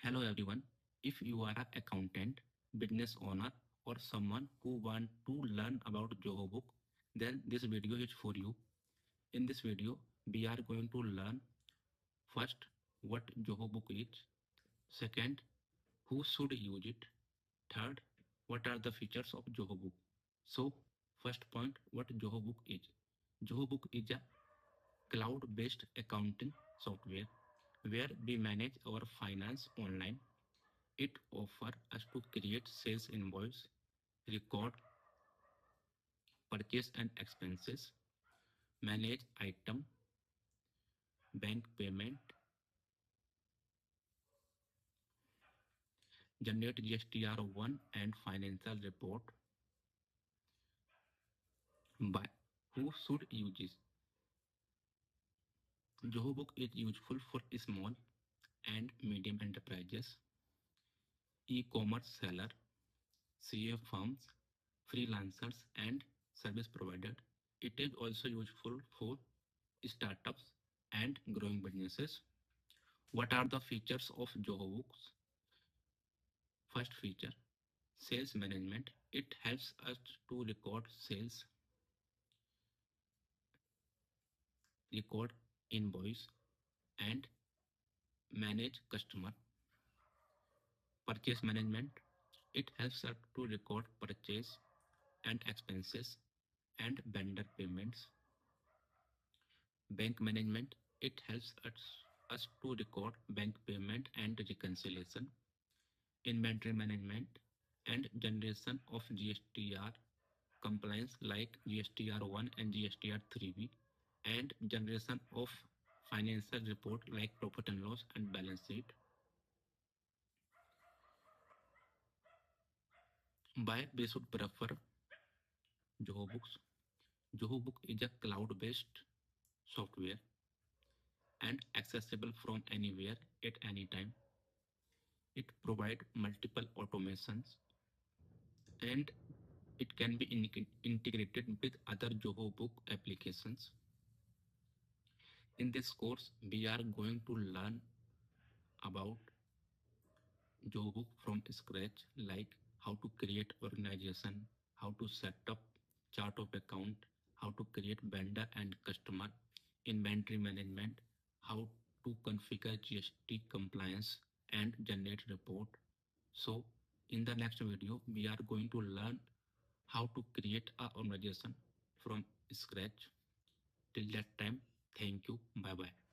Hello everyone. If you are an accountant, business owner, or someone who want to learn about Zoho Book, then this video is for you. In this video, we are going to learn first what Zoho Book is, second who should use it, third what are the features of Zoho Book. So first point, what Zoho Book is. Zoho Book is a cloud-based accounting software where we manage our finance online. It offers us to create sales invoice, record purchase and expenses, manage item, bank payment, generate GSTR-1 and financial report. By who should use this? Zoho Book is useful for small and medium enterprises, e-commerce seller, CA firms, freelancers, and service providers. It is also useful for startups and growing businesses. What are the features of Zoho Books? First feature, sales management. It helps us to record sales, record invoice, and manage customer. Purchase management. It helps us to record purchase and expenses and vendor payments. Bank management. It helps us to record bank payment and reconciliation. Inventory management and generation of GSTR compliance like GSTR-1 and GSTR-3B, and generation of financial report like profit and loss and balance sheet. Why we should prefer Zoho Books? Zoho Book is a cloud-based software and accessible from anywhere at any time. It provides multiple automations and it can be integrated with other Zoho Book applications. In this course, we are going to learn about Zoho Book from scratch, like how to create organization, how to set up chart of account, how to create vendor and customer, inventory management, how to configure GST compliance and generate report. So in the next video, we are going to learn how to create an organization from scratch. Till that time, thank you. Bye bye.